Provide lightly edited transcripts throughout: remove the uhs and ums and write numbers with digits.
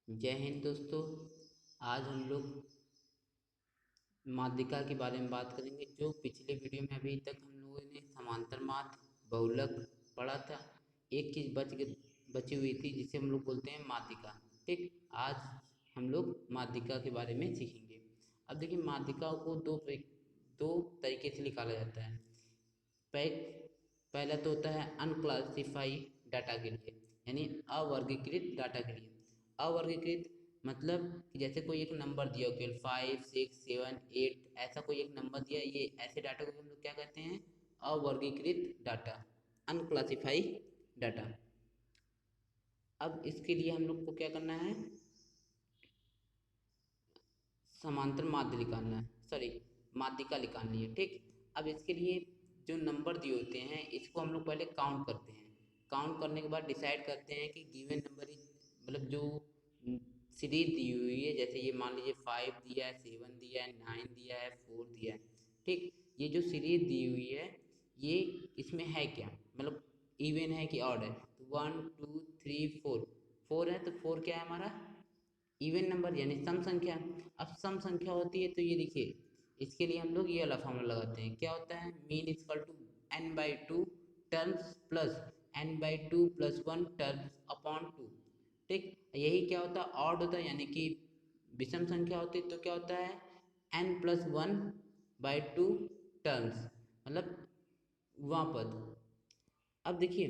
जय हिंद दोस्तों। आज हम लोग माध्यिका के बारे में बात करेंगे। जो पिछले वीडियो में अभी तक हम लोगों ने समांतर माध्य बहुलक पढ़ा था। एक चीज़ बची हुई थी जिसे हम लोग बोलते हैं माध्यिका। ठीक, आज हम लोग माध्यिका के बारे में सीखेंगे। अब देखिए, माध्यिका को दो तरीके से निकाला जाता है। पहला तो होता है अनक्लासिफाइड डाटा के लिए, यानी अवर्गीकृत डाटा के लिए। अवर्गीकृत मतलब कि जैसे कोई एक नंबर दिया हो, केवल 5, 6, 7, 8, ऐसा कोई एक नंबर दिया, ये ऐसे डाटा को हम लोग क्या कहते हैं? अवर्गीकृत डाटा, अनक्लासिफाइड डाटा। अब इसके लिए हम लोग को क्या करना है? समांतर माध्य निकालना है, सॉरी माध्यिका निकालनी है। ठीक, अब इसके लिए जो नंबर दिए होते हैं इसको हम लोग पहले काउंट करते हैं। काउंट करने के बाद डिसाइड करते हैं कि गिवन नंबर मतलब जो सीरीज दी हुई है, जैसे ये मान लीजिए 5 दिया है, 7 दिया है, 9 दिया है, 4 दिया है। ठीक, ये जो सीरीज दी हुई है ये इसमें है क्या, मतलब इवन है कि ऑड है? तो 1 2 3 4, 4 है तो 4 क्या है हमारा? इवन नंबर यानी सम संख्या। अब सम संख्या होती है तो ये देखिए, इसके लिए हम लोग ये वाला फॉर्मूला लगाते हैं। क्या होता है? Mean equal to n/2 terms plus n/2 + 1 terms upon 2। ठीक, यही क्या होता है? ऑड होता है, यानी कि विषम संख्या होती है तो क्या होता है? n+1/2 टर्म्स, मतलब वहाँ पद। अब देखिए,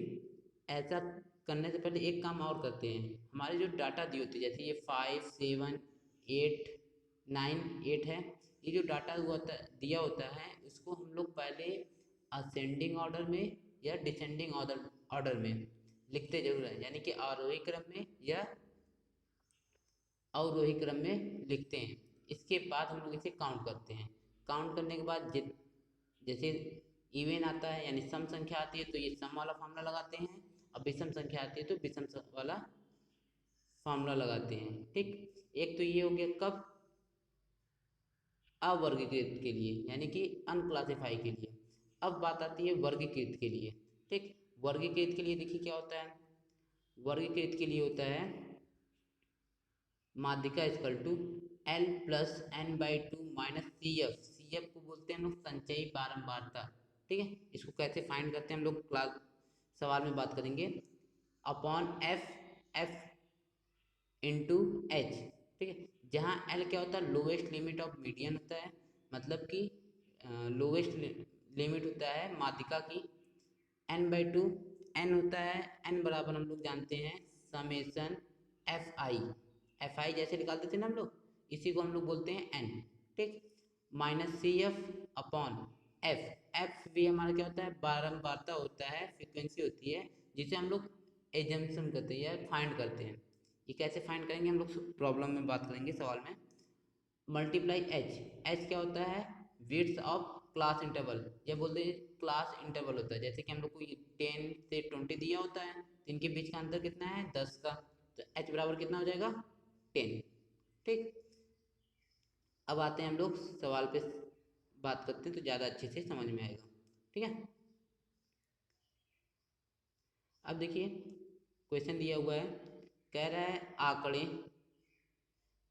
ऐसा करने से पहले एक काम और करते हैं। हमारे जो डाटा दी होती है, जैसे ये 5, 7, 8, 9, 8 है, ये जो डाटा दिया होता है इसको हम लोग पहले असेंडिंग ऑर्डर में या डिसेंडिंग ऑर्डर में लिखते जरूर हैं, यानी कि आरोही क्रम में या अवरोही क्रम में लिखते हैं। इसके बाद हम लोग इसे काउंट करते हैं। काउंट करने के बाद जैसे इवन आता है यानी सम संख्या आती है तो ये सम वाला फॉर्मूला लगाते हैं। अब विषम संख्या आती है तो विषम वाला फॉर्मूला लगाते हैं। ठीक, एक तो ये हो गया कब? अवर्गीकृत के लिए, यानी कि अनक्लासिफाई के लिए। अब बात आती है वर्गीकृत के लिए। ठीक, वर्गीकृत के लिए देखिए क्या होता है। वर्गीकृत के लिए होता है माध्यिका equal to L+n/2 minus CF। CF को बोलते हैं हम लोग संचयी बारंबारता। ठीक है, इसको कैसे फाइंड करते हैं हम लोग क्लास सवाल में बात करेंगे। Upon F into H। ठीक है, जहाँ L क्या होता है? लोवेस्ट लिमिट ऑफ मीडियन होता है, मतलब कि लोवेस्ट लिमिट होता है माध्यिका की। n/2 n होता है, n बराबर हम लोग जानते हैं समेसन fi जैसे निकालते थे ना हम लोग, इसी को हम लोग बोलते हैं n। ठीक, minus CF upon f। f भी हमारा क्या होता है? बारंबारता होता है, फ्रीक्वेंसी होती है, जिसे हम लोग एजम्पशन करते हैं या फाइंड करते हैं। ये कैसे फाइंड करेंगे हम लोग प्रॉब्लम में बात करेंगे, सवाल में। मल्टीप्लाई एच क्या होता है? विड्थ ऑफ क्लास इंटरवल, या बोलते हैं क्लास इंटरवल होता है। जैसे कि हम लोग को 10 से 20 दिया होता है तो इनके बीच का अंतर कितना है? 10 का। तो एच बराबर कितना हो जाएगा? 10। ठीक, अब आते हैं हम लोग सवाल पे बात करते हैं तो ज़्यादा अच्छे से समझ में आएगा। ठीक है, अब देखिए क्वेश्चन दिया हुआ है। कह रहा है आंकड़े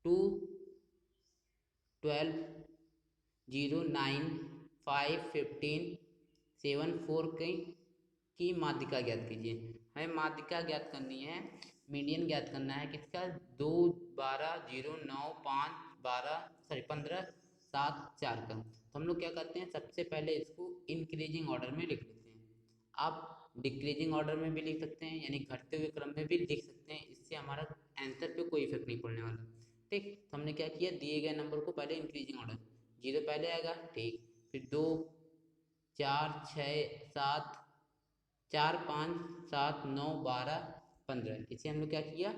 2, 12, 0, 9, 5, 15, 7, 4 की माध्यिका ज्ञात कीजिए। हमें माध्यिका ज्ञात करनी है, मीडियन ज्ञात करना है किसका? 2, 12, 0, 9, 5, 12, सॉरी 15, 7, 4 का। तो हम लोग क्या करते हैं, सबसे पहले इसको इंक्रीजिंग ऑर्डर में लिख लेते हैं। आप डिक्रीजिंग ऑर्डर में भी लिख सकते हैं, यानी घटते हुए क्रम में भी लिख सकते हैं। इससे हमारा आंसर पे कोई इफेक्ट नहीं पड़ने वाला। ठीक, तो हमने क्या किया, दिए गए नंबर को पहले इंक्रीजिंग ऑर्डर, 0 पहले आएगा। ठीक, फिर 2, 4, 6, 7, 4, 5, 7, 9, 12, 15, इसे हम लोग क्या किया,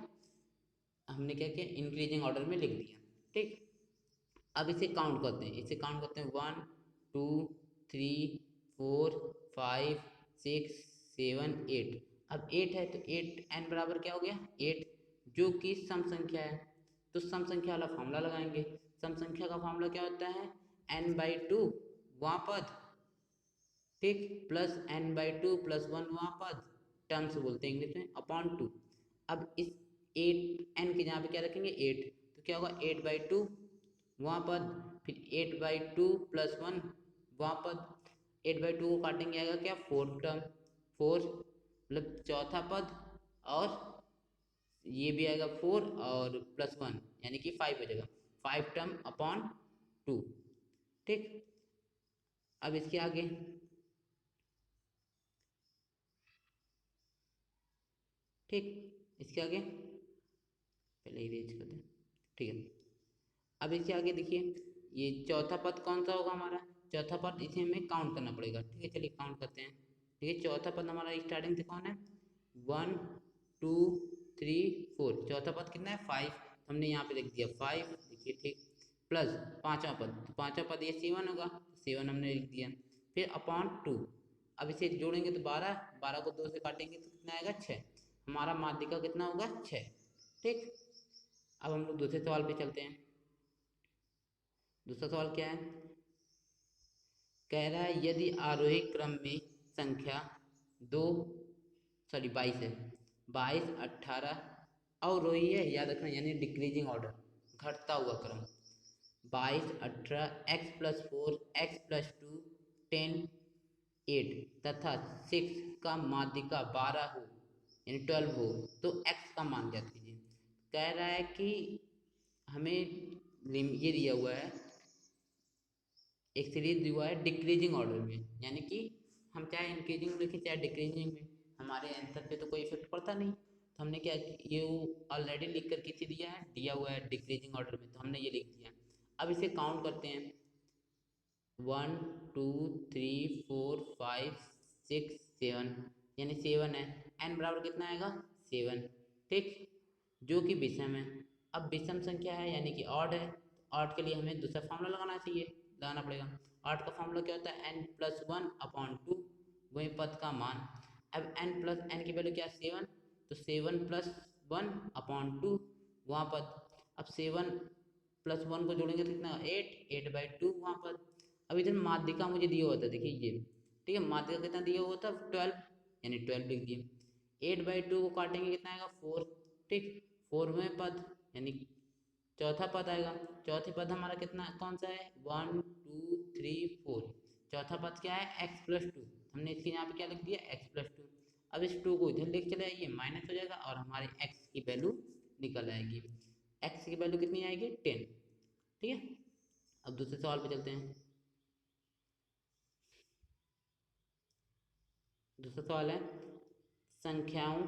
हमने क्या किया, इंक्रीजिंग ऑर्डर में लिख दिया। ठीक, अब इसे काउंट करते हैं। इसे काउंट करते हैं 1 2 3 4 5 6 7 8। अब 8 है तो 8 n बराबर क्या हो गया? 8, जो कि सम संख्या है। तो सम संख्या वाला फॉर्मूला लगाएंगे। सम संख्या का फॉर्मूला क्या होता है? n/2 वहाँ पद, ठीक, प्लस n/2 + 1 वहाँ पद, टर्म्स बोलते हैं इंग्लिश में, अपॉन 2। अब इस 8 एन के यहाँ पे क्या रखेंगे 8, तो क्या होगा 8/2 वहाँ पर, फिर 8/2 + 1 वहाँ पर, 8/2 को काटेंगे आएगा क्या 4 टर्म, 4 मतलब चौथा पद, और ये भी आएगा 4 और +1 यानी कि 5 हो जाएगा, 5 टर्म अपॉन 2। ठीक, अब इसके आगे ठीक, इसके आगे पहले इरेज कर दें। ठीक है, अब इसके आगे देखिए ये चौथा पद कौन सा होगा हमारा, चौथा पद इसे हमें काउंट करना पड़ेगा। ठीक है, चलिए काउंट करते हैं। ठीक है, चौथा पद हमारा स्टार्टिंग से कौन है 1 2 3 4, चौथा पद कितना है 5, हमने यहाँ पे लिख दिया 5, देखिए ठीक, प्लस पांचवा पद, तो पांचवा पद ये 7 होगा, 7 हमने लिख दिया, फिर अपॉन 2। अब इसे जोड़ेंगे तो 12, 12 को 2 से काटेंगे तो कितना आएगा 6, हमारा माध्यिका कितना होगा 6। ठीक, अब हम लोग दूसरे सवाल पे चलते हैं। दूसरा सवाल क्या है, कह रहा है यदि आरोही क्रम में संख्या 22 है, 22 18 अवरोही है, याद रखना यानी डिक्रीजिंग ऑर्डर, घटता हुआ क्रम, 22 18 x+4 x+2 10 8 तथा 6 का माध्यिका 12 हो यानी 12 हो तो x का मान ज्ञात कीजिए। कह रहा है कि हमें ये दिया हुआ है, एक सीरीज दिया हुआ है डिक्रीजिंग ऑर्डर में, यानी कि हम चाहे इंक्रीजिंग में लिखें चाहे डिक्रीजिंग में, हमारे आंसर पे तो कोई इफेक्ट पड़ता नहीं, तो हमने क्या, ये ऑलरेडी लिख कर किसी दिया हुआ है डिक्रीजिंग ऑर्डर में, तो हमने ये लिख दिया। अब इसे काउंट करते हैं, 1 2 3 4 5 6 7 यानी 7 है, n बराबर कितना आएगा 7। ठीक, जो कि विषम है। अब विषम संख्या है यानी कि ऑड है, ऑड के लिए हमें दूसरा फॉर्मूला लगाना पड़ेगा। ऑड का फॉर्मूला क्या होता है n+1/2 वही पद का मान। अब n की वैल्यू क्या है 7, तो 7+1/2 वहाँ पद, अब 7+1 को जोड़ेंगे तो कितना 8, 8/2 वहाँ पर। अब इधर माध्यिका मुझे दिया हुआ था, देखिए ये, ठीक है, माध्यिका कितना दिया हुआ था 12 यानी 12 लिख दिए, 8/2 को काटेंगे कितना आएगा 4। ठीक, 4वें पद यानी चौथा पद आएगा, चौथे पद हमारा कितना कौन सा है 1 2 3 4, चौथा पद क्या है x+2, हमने इसके यहाँ पे क्या लिख दिया x+2। अब इस 2 को इधर लेके चले आइए, माइनस हो जाएगा और हमारे x की वैल्यू निकल आएगी, x की वैल्यू कितनी आएगी 10। ठीक है, अब दूसरे सवाल पे चलते हैं। दूसरा सवाल है संख्याओं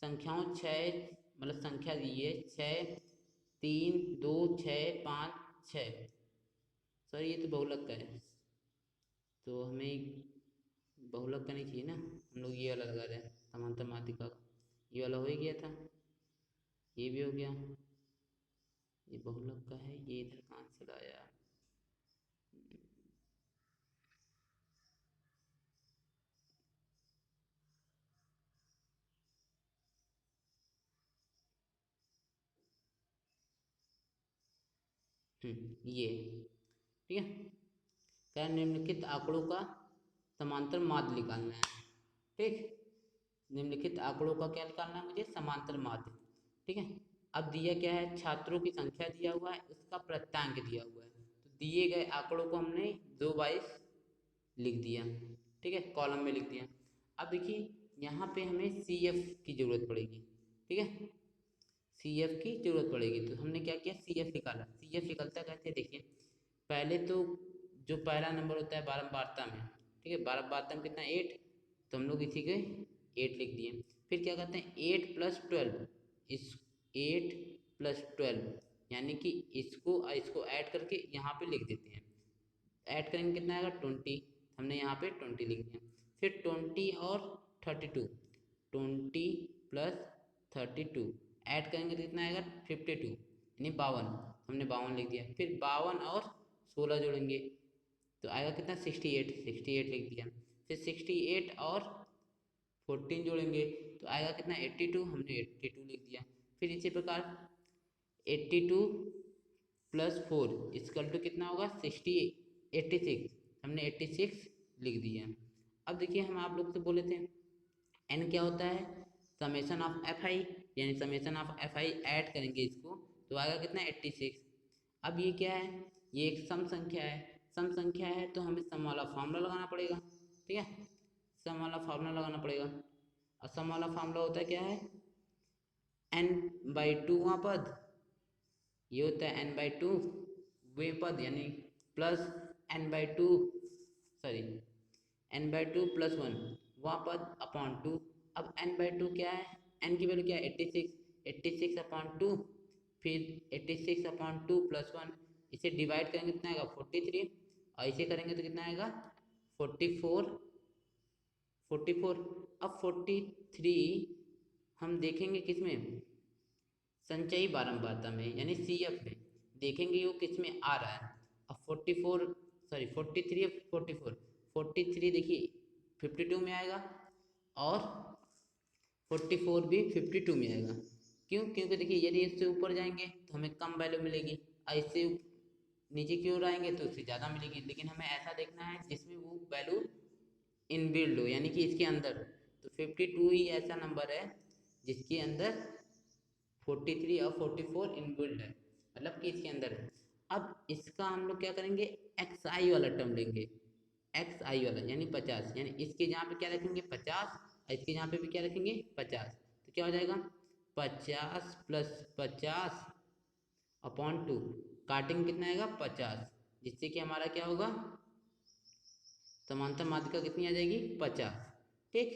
संख्याओं 6 मतलब संख्या दी है 6 3 2 6 5 6, सर ये तो बहुलक का है, तो हमें बहुलक का नहीं चाहिए ना, हम लोग ये वाला लगा रहे हैं समांतर माध्यिका का, ये वाला हो ही गया था, ये भी हो गया, ये बहुलक का है, ये इधर कहाँ से लाया, ये ठीक है, क्या निम्नलिखित आंकड़ों का समांतर माध्य निकालना है। ठीक, निम्नलिखित आंकड़ों का क्या निकालना है मुझे समांतर माध्य। ठीक है, अब दिया क्या है छात्रों की संख्या दिया हुआ है, उसका प्रत्यांक दिया हुआ है, तो दिए गए आंकड़ों को हमने 2/22 लिख दिया। ठीक है, कॉलम में लिख दिया। अब देखिए यहाँ पे हमें CF की जरूरत पड़ेगी। ठीक है, CF की जरूरत पड़ेगी, तो हमने क्या किया CF निकाला। CF निकलता कैसे देखिए, पहले तो जो पहला नंबर होता है बारंबारता में, ठीक है, बारंबारता में कितना 8, तो हम लोग इसी के 8 लिख दिए। फिर क्या करते हैं 8+12, इस 8+12 यानी कि इसको ऐड करके यहाँ पे लिख देते हैं, ऐड करेंगे कितना आएगा 20, हमने यहाँ पे 20 लिख दिया। फिर 20 और 32, 20+32 ऐड करेंगे तो कितना आएगा 52 यानी 52, हमने 52 लिख दिया। फिर 52 और 16 जोड़ेंगे तो आएगा कितना 68, 68 लिख दिया। फिर 68 और 14 जोड़ेंगे तो आएगा कितना 82, हमने 82 लिख दिया। फिर इसी प्रकार 82+4 इसकल टू कितना होगा 86, हमने 86 लिख दिया। अब देखिए हम आप लोग से बोले थे n क्या होता है समेशन ऑफ fi, यानी summation of F I add करेंगे इसको तो आएगा कितना 86। अब ये क्या है, ये एक सम संख्या है, सम संख्या है तो हमें सम वाला फार्मूला लगाना पड़ेगा। ठीक है, सम वाला फार्मूला लगाना पड़ेगा और सम वाला फार्मूला होता है क्या है, n/2 पद, ये होता है n/2 वे पद यानी प्लस n/2 सॉरी n/2 + 1 वहाँ पद अपॉन 2। अब n/2 क्या है, n की वैल्यू क्या है 86, 86/2 फिर 86/2 + 1, इसे डिवाइड करेंगे कितना आएगा 43 और इसे करेंगे तो कितना आएगा 44 44। अब 43 हम देखेंगे किस में, संचयी बारंबारता में यानी CF में देखेंगे वो किस में आ रहा है। अब 44 सॉरी 43 44 43 देखिए 52 में आएगा और 44 भी 52 में आएगा। क्यों, क्योंकि देखिए यदि इससे ऊपर जाएंगे तो हमें कम वैल्यू मिलेगी और इससे नीचे की ओर आएंगे तो उससे ज़्यादा मिलेगी, लेकिन हमें ऐसा देखना है जिसमें वो वैल्यू इनबिल्ड हो यानी कि इसके अंदर। तो 52 ही ऐसा नंबर है जिसके अंदर 43 और 44 इनबिल्ड है, मतलब कि इसके अंदर है। अब इसका हम लोग क्या करेंगे, एक्स आई वाला टर्म लेंगे, एक्स आई वाला यानी 50, यानी इसके जहाँ पे क्या रखेंगे 50 और इसके जहाँ पे भी क्या रखेंगे 50, तो क्या हो जाएगा 50 + 50 अपॉन 2, काटेंगे कितना आएगा 50, जिससे कि हमारा क्या होगा समांतर माध्यिका कितनी आ जाएगी 50। ठीक,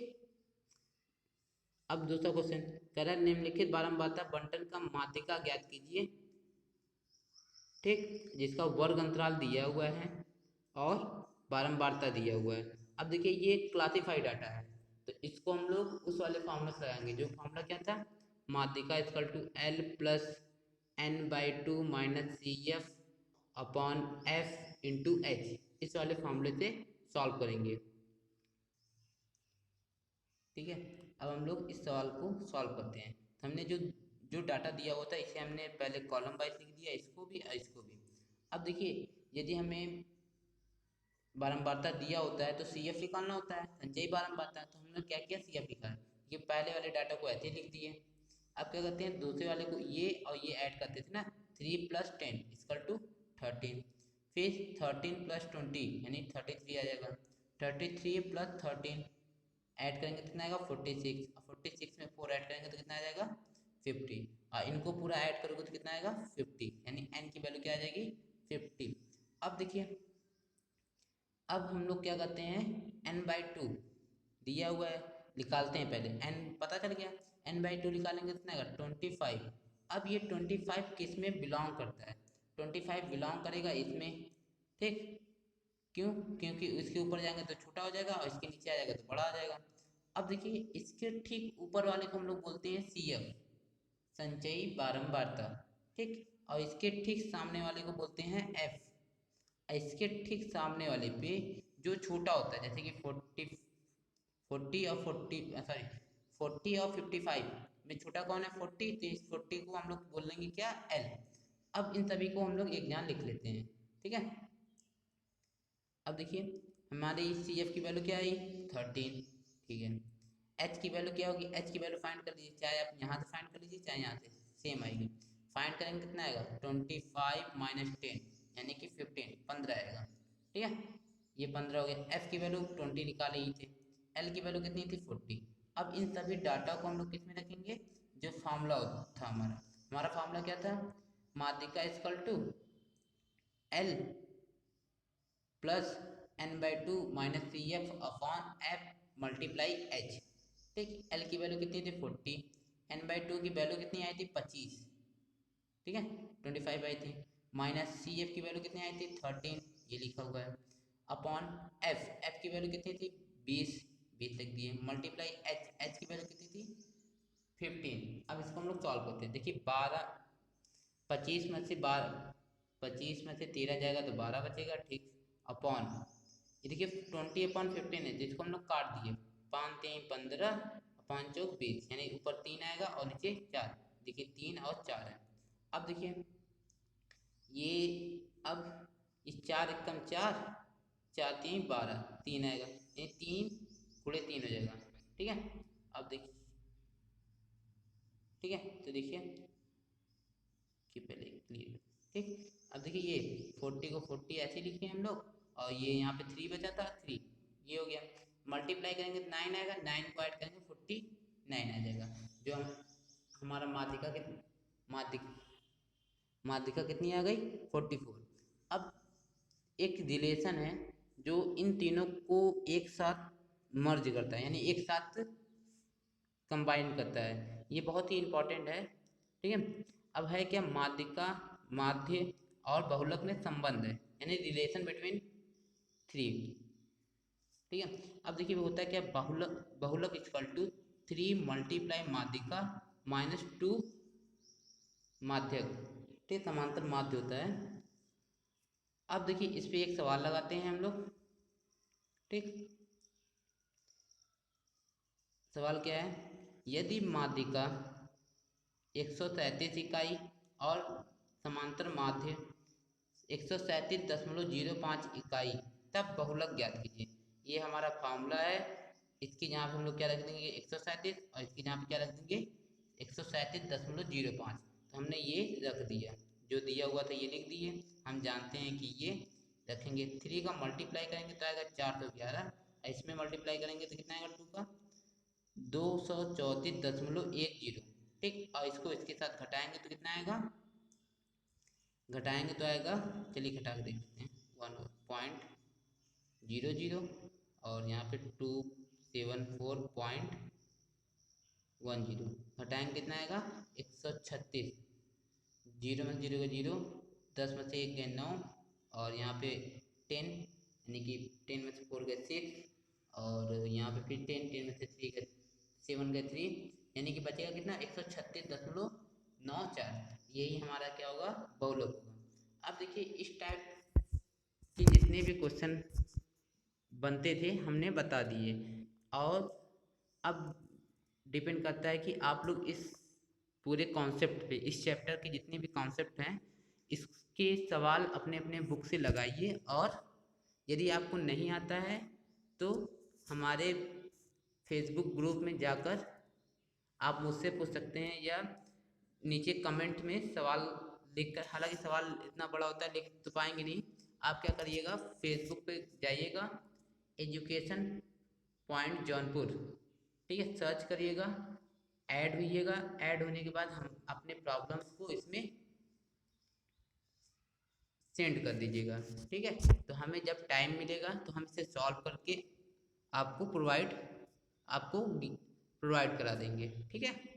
अब दूसरा क्वेश्चन कह रहा है निम्नलिखित बारंबारता बंटन का माध्यिका ज्ञात कीजिए। ठीक, जिसका वर्ग अंतराल दिया हुआ है और बारंबारता दिया हुआ है। अब देखिए ये क्लासिफाइड डाटा है तो इसको हम लोग उस वाले फॉर्मूला से लगाएंगे जो फॉर्मूला क्या था, माध्यिका = L + n/2 - CF upon F × H, इस वाले फॉर्मूले से सॉल्व करेंगे। ठीक है, अब हम लोग इस सवाल को सॉल्व करते हैं। हमने जो जो डाटा दिया हुआ था इसे हमने पहले कॉलम वाइज लिख दिया, इसको भी और इसको भी। अब देखिए यदि हमें बारंबारता दिया होता है तो CF निकालना होता है, संचयी बारंबारता, तो हमने क्या किया CF लिखा है, ये पहले वाले डाटा को ऐसे लिख दिए। अब क्या करते हैं दूसरे वाले को ये और ये ऐड करते थे ना, 3 + 10 = 13, फिर 13 + 20 यानी 33 आ जाएगा, 33 + 13 ऐड करेंगे तो कितना आएगा 46 और 46 में 4 ऐड करेंगे तो कितना आ जाएगा 50 और इनको पूरा ऐड करोगे तो कितना आएगा 50, यानी n की वैल्यू क्या आ जाएगी 50। अब देखिए अब हम लोग क्या करते हैं n/2 दिया हुआ है, निकालते हैं पहले n, पता चल गया n/2 निकालेंगे कितना आएगा 25। अब ये 25 किस में बिलोंग करता है, 25 बिलोंग करेगा इसमें। ठीक, क्यों, क्योंकि इसके ऊपर जाएंगे तो छोटा हो जाएगा और इसके नीचे आ जाएगा तो बड़ा आ जाएगा। अब देखिए इसके ठीक ऊपर वाले को हम लोग बोलते हैं CF, संचयी बारंबारता। ठीक, और इसके ठीक सामने वाले को बोलते हैं F, इसके ठीक सामने वाले पे जो छोटा होता है जैसे कि 40 और 55 में छोटा कौन है 40, तो इस 40 को हम लोग बोल लेंगे क्या L। अब इन सभी को हम लोग एक जान लिख लेते हैं। ठीक है, अब देखिए हमारे CF की वैल्यू क्या आई 13। ठीक है, H की वैल्यू क्या होगी, H की वैल्यू फाइंड कर लीजिए, चाहे आप यहाँ से फाइंड कर लीजिए चाहे यहाँ से, सेम आएगी। फाइंड करेंगे कितना आएगा 25 - 10 यानी कि 15 आएगा। ठीक है, ये 15 हो गया। F की वैल्यू 20 निकाले ही थे, L की वैल्यू कितनी थी 40। अब इन सभी डाटा को हम लोग किस में रखेंगे, जो फार्मूला था हमारा फार्मूला क्या था, माध्यिका = L + n/2 - CF upon F × H। ठीक, L की वैल्यू कितनी थी 40, n/2 की वैल्यू कितनी आई थी 25। ठीक है, 25 आई थी, माइनस CF की वैल्यू कितनी आई थी 13, ये लिखा हुआ है, अपॉन F की वैल्यू कितनी थी 20 लिख दिए, मल्टीप्लाई H की वैल्यू कितनी थी 15। अब इसको हम लोग सॉल्व करते हैं। देखिए 25 में से 13 जाएगा तो 12 बचेगा। ठीक, अपॉन ये देखिए 20/15 है जिसको हम लोग काट दिए, 5 3 15 5 4 20 यानी ऊपर 3 आएगा और नीचे 4, देखिए 3 और 4 है। अब देखिए ये अब इस 4 एकम 4 4 3 12 3 आएगा, यानी 3 × 3 हो जाएगा। ठीक है, अब देखिए ठीक है, तो देखिए कि पहले क्लियर, ठीक। अब देखिए ये 40 को 40 ऐसे लिखे हम लोग, और ये यहाँ पे 3 बचा था 3, ये हो गया। मल्टीप्लाई करेंगे तो 9 आएगा, 9 को ऐड करेंगे 49 आ जाएगा। जो हमारा माध्यिका कितनी, माध्यिका माध्यिका कितनी आ गई 44। अब एक रिलेशन है जो इन तीनों को एक साथ मर्ज करता है, यानी एक साथ कंबाइन करता है, ये बहुत ही इंपॉर्टेंट है, ठीक है। अब है क्या, माध्यिका, माध्य और बहुलक में संबंध है, यानी रिलेशन बिटवीन थ्री, ठीक है। अब देखिए होता है क्या, बहुलक, बहुलक इक्वल टू 3 मल्टीप्लाई माध्यिका माइनस 2 माध्यक, ठीक, समांतर माध्य होता है। अब देखिए इस पे एक सवाल लगाते हैं हम लोग, ठीक। सवाल क्या है, यदि माध्यिका 137 इकाई और समांतर माध्य 137.05 इकाई, तब बहुलक ज्ञात कीजिए। ये हमारा फॉर्मूला है, इसकी यहाँ पे हम लोग क्या रख देंगे 137, और इसकी यहाँ पे क्या रख देंगे 137.05। तो हमने ये रख दिया, जो दिया हुआ था ये लिख दिए। हम जानते हैं कि ये रखेंगे, 3 का मल्टीप्लाई करेंगे तो आएगा 411, इसमें मल्टीप्लाई करेंगे तो कितना आएगा 2 का 234.10, ठीक। और इसको इसके साथ घटाएंगे तो कितना आएगा, घटाएंगे तो आएगा, चलिए घटा के देखते हैं, 1.00, और यहाँ पे 274.10, घटाएंगे कितना आएगा 136, जीरो में जीरो का जीरो, 10 में से 1 गए 9, और यहाँ पे 10, यानी कि 10 में से 4 गए 6, और यहाँ पे फिर 10 में से 3 गए 7 गए 3, यानी कि बचेगा कितना 136.94, यही हमारा क्या होगा, बहुलक होगा। अब देखिए इस टाइप के जितने भी क्वेश्चन बनते थे हमने बता दिए, और अब डिपेंड करता है कि आप लोग इस पूरे कॉन्सेप्ट पे, इस चैप्टर के जितने भी कॉन्सेप्ट हैं, इसके सवाल अपने अपने बुक से लगाइए, और यदि आपको नहीं आता है तो हमारे फेसबुक ग्रुप में जाकर आप मुझसे पूछ सकते हैं, या नीचे कमेंट में सवाल लिखकर, हालांकि सवाल इतना बड़ा होता है लिख तो पाएंगे नहीं, आप क्या करिएगा फेसबुक पे जाइएगा, एजुकेशन पॉइंट जौनपुर, ठीक है, सर्च करिएगा, ऐड होइएगा, ऐड होने के बाद हम अपने प्रॉब्लम्स को इसमें सेंड कर दीजिएगा, ठीक है। तो हमें जब टाइम मिलेगा तो हम इसे सॉल्व करके आपको प्रोवाइड करा देंगे, ठीक है।